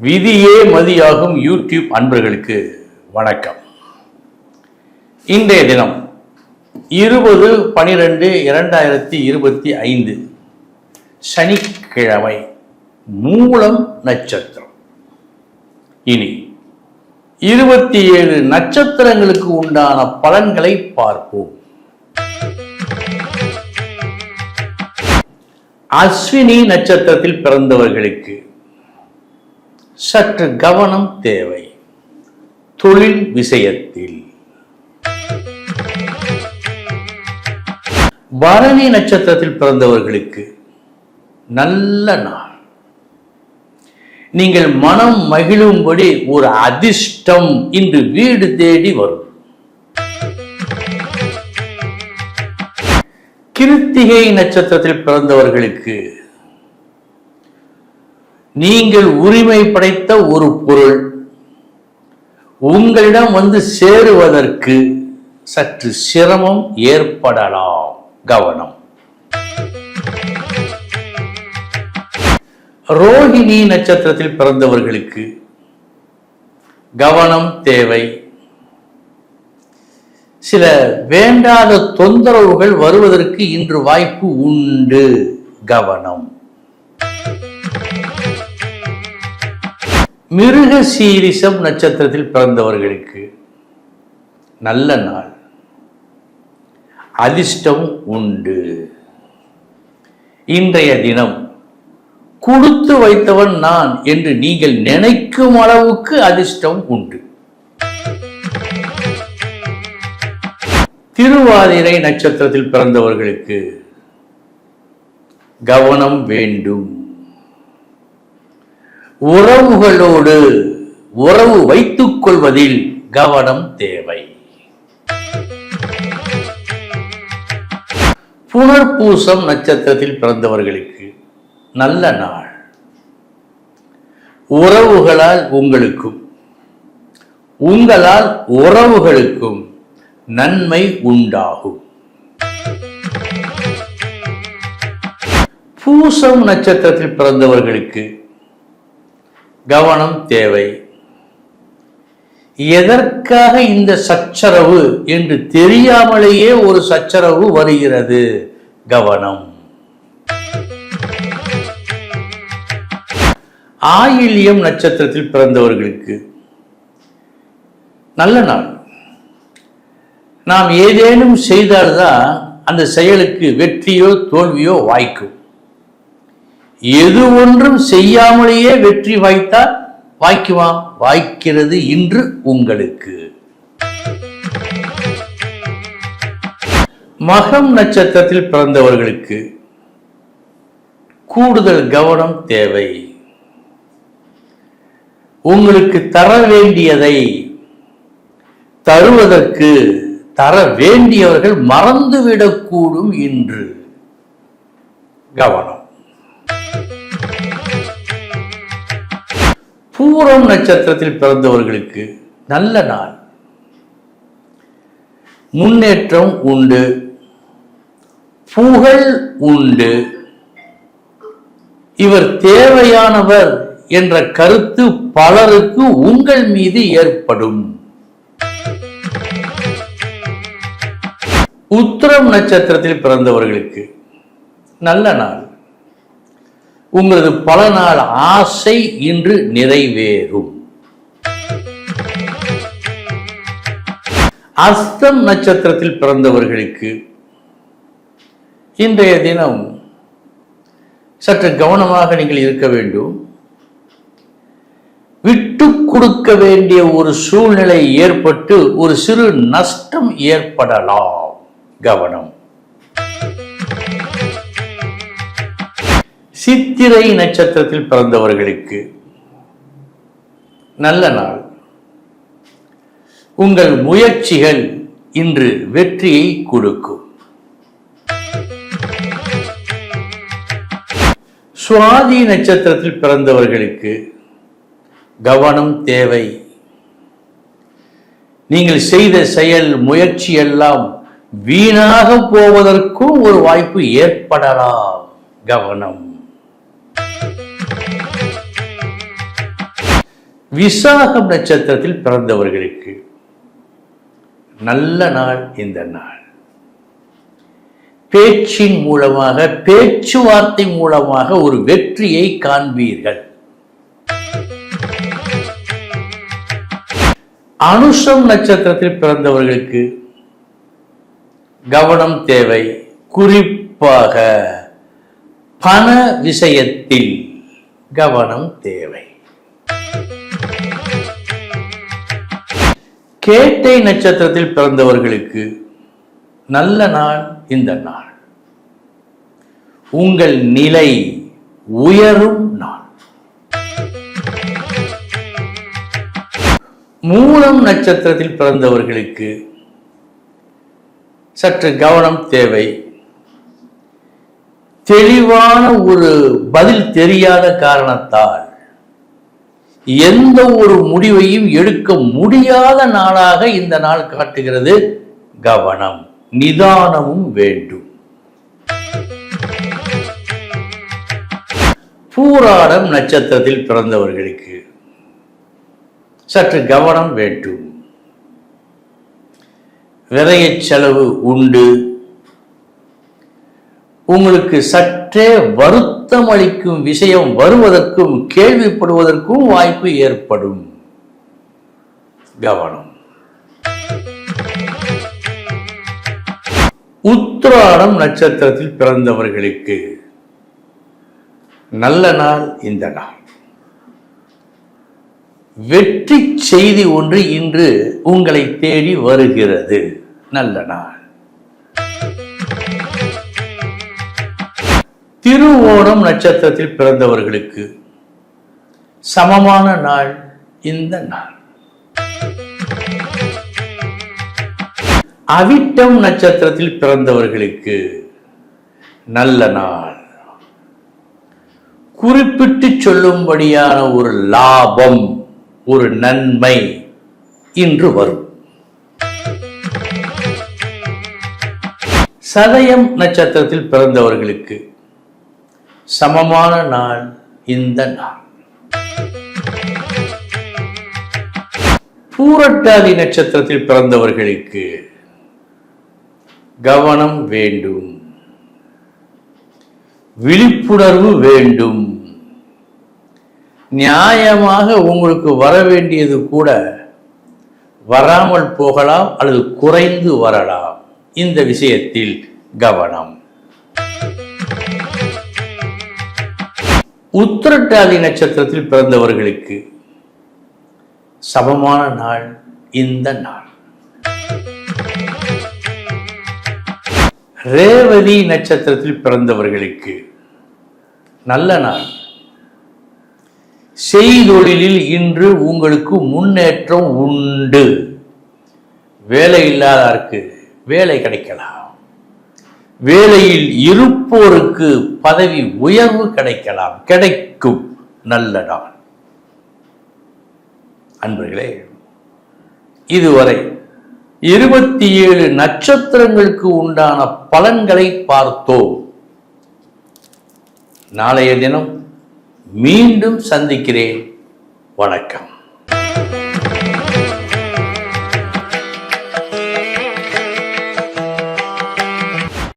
விதியே மதியாகும் யூடியூப் அன்பர்களுக்கு வணக்கம். இன்றைய தினம் 20/12/2025 சனிக்கிழமை, மூலம் நட்சத்திரம். இனி 27 நட்சத்திரங்களுக்கு உண்டான பலன்களை பார்ப்போம். அஸ்வினி நட்சத்திரத்தில் பிறந்தவர்களுக்கு சற்று கவனம் தேவை. தொழில் விஷயத்தில். பரணி நட்சத்திரத்தில் பிறந்தவர்களுக்கு நல்ல நாள். நீங்கள் மனம் மகிழும்படி ஒரு அதிர்ஷ்டம் இன்று வீடு தேடி வரும். கிருத்திகை நட்சத்திரத்தில் பிறந்தவர்களுக்கு நீங்கள் உரிமை படைத்த ஒரு பொருள் உங்களிடம் வந்து சேருவதற்கு சற்று சிரமம் ஏற்படலாம். கவனம். ரோஹிணி நட்சத்திரத்தில் பிறந்தவர்களுக்கு கவனம் தேவை. சில வேண்டாத தொந்தரவுகள் வருவதற்கு இன்று வாய்ப்பு உண்டு. கவனம். மிருகசீரிஷம் நட்சத்திரத்தில் பிறந்தவர்களுக்கு நல்ல நாள். அதிர்ஷ்டம் உண்டு. இன்றைய தினம் கொடுத்து வைத்தவன் நான் என்று நீங்கள் நினைக்கும் அளவுக்கு அதிர்ஷ்டம் உண்டு. திருவாதிரை நட்சத்திரத்தில் பிறந்தவர்களுக்கு கவனம் வேண்டும். உறவுகளோடு உறவு வைத்துக் கொள்வதில் கவனம் தேவை. புனர்பூசம் நட்சத்திரத்தில் பிறந்தவர்களுக்கு நல்ல நாள். உறவுகளால் உங்களுக்கும் உங்களால் உறவுகளுக்கும் நன்மை உண்டாகும். பூசம் நட்சத்திரத்தில் பிறந்தவர்களுக்கு கவனம் தேவை. எதற்காக இந்த சச்சரவு என்று தெரியாமலேயே ஒரு சச்சரவு வருகிறது. கவனம். ஆயில்யம் நட்சத்திரத்தில் பிறந்தவர்களுக்கு நல்ல நாள். நாம் ஏதேனும் செய்தால்தான் அந்த செயலுக்கு வெற்றியோ தோல்வியோ வாய்க்கும். எது ஒன்றும் செய்யாமலேயே வெற்றி வாய்த்தால் வாய்க்குமா? வாய்க்கிறது இன்று உங்களுக்கு. மகம் நட்சத்திரத்தில் பிறந்தவர்களுக்கு கூடுதல் கவனம் தேவை. உங்களுக்கு தர வேண்டியதை தருவதற்கு தர வேண்டியவர்கள் மறந்துவிடக்கூடும் இன்று. கவனம். பூரம் நட்சத்திரத்தில் பிறந்தவர்களுக்கு நல்ல நாள். முன்னேற்றம் உண்டு. புகழ் உண்டு. இவர் தேவையானவர் என்ற கருத்து பலருக்கு உங்கள் மீது ஏற்படும். உத்திரம் நட்சத்திரத்தில் பிறந்தவர்களுக்கு நல்ல நாள். உங்களது பல நாள் ஆசை இன்று நிறைவேறும். அஸ்தம் நட்சத்திரத்தில் பிறந்தவர்களுக்கு இன்றைய தினம் சற்று கவனமாக நீங்கள் இருக்க வேண்டும். விட்டு கொடுக்க வேண்டிய ஒரு சூழ்நிலை ஏற்பட்டு ஒரு சிறு நஷ்டம் ஏற்படலாம். கவனம். சித்திரை நட்சத்திரத்தில் பிறந்தவர்களுக்கு நல்ல நாள். உங்கள் முயற்சிகள் இன்று வெற்றியை கொடுக்கும். சுவாதி நட்சத்திரத்தில் பிறந்தவர்களுக்கு கவனம் தேவை. நீங்கள் செய்த செயல் முயற்சி எல்லாம் வீணாக போவதற்கும் ஒரு வாய்ப்பு ஏற்படலாம். கவனம். விசாகம் நட்சத்திரத்தில் பிறந்தவர்களுக்கு நல்ல நாள் இந்த நாள். பேச்சின் மூலமாக, பேச்சுவார்த்தை மூலமாக ஒரு வெற்றியை காண்பீர்கள். அனுஷம் நட்சத்திரத்தில் பிறந்தவர்களுக்கு கவனம் தேவை. குறிப்பாக பண விஷயத்தில் கவனம் தேவை. கேட்டை நட்சத்திரத்தில் பிறந்தவர்களுக்கு நல்ல நாள் இந்த நாள். உங்கள் நிலை உயரும் நாள். மூலம் நட்சத்திரத்தில் பிறந்தவர்களுக்கு சற்று கவனம் தேவை. தெளிவான ஒரு பதில் தெரியாத காரணத்தால் எந்த ஒரு முடிவையும் எடுக்க முடியாத நாளாக இந்த நாள் காட்டுகிறது. கவனம், நிதானமும் வேண்டும். பூராடம் நட்சத்திரத்தில் பிறந்தவர்களுக்கு சற்று கவனம் வேண்டும். விரய செலவு உண்டு. உங்களுக்கு சற்றே வருத்தம் அளிக்கும் விஷயம் வருவதற்கும் கேள்விப்படுவதற்கும் வாய்ப்பு ஏற்படும். கவனம். உத்திராடம் நட்சத்திரத்தில் பிறந்தவர்களுக்கு நல்ல நாள் இந்த நாள். வெற்றி செய்தி ஒன்று இன்று உங்களை தேடி வருகிறது. நல்ல நாள். திருவோணம் நட்சத்திரத்தில் பிறந்தவர்களுக்கு சமமான நாள் இந்த நாள். அவிட்டம் நட்சத்திரத்தில் பிறந்தவர்களுக்கு நல்ல நாள். குறிப்பிட்டு சொல்லும்படியான ஒரு லாபம், ஒரு நன்மை இன்று வரும். சதயம் நட்சத்திரத்தில் பிறந்தவர்களுக்கு சமமான நாள் இந்த நாள். பூரட்டாதி நட்சத்திரத்தில் பிறந்தவர்களுக்கு கவனம் வேண்டும், விழிப்புணர்வு வேண்டும். நியாயமாக உங்களுக்கு வர வேண்டியது கூட வராமல் போகலாம் அல்லது குறைந்து வரலாம். இந்த விஷயத்தில் கவனம். உத்திரட்டாதி நட்சத்திரத்தில் பிறந்தவர்களுக்கு சமமான நாள் இந்த நாள். ரேவதி நட்சத்திரத்தில் பிறந்தவர்களுக்கு நல்ல நாள். செய்தொழிலில் இன்று உங்களுக்கு முன்னேற்றம் உண்டு. வேலை இல்லாதவருக்கு வேலை கிடைக்கலாம். வேலையில் இருப்போருக்கு பதவி உயர்வு கிடைக்கலாம், கிடைக்கும். நல்ல நாள். அன்பர்களே, இதுவரை 27 நட்சத்திரங்களுக்கு உண்டான பலன்களை பார்த்தோம். நாளைய தினம் மீண்டும் சந்திக்கிறேன். வணக்கம்.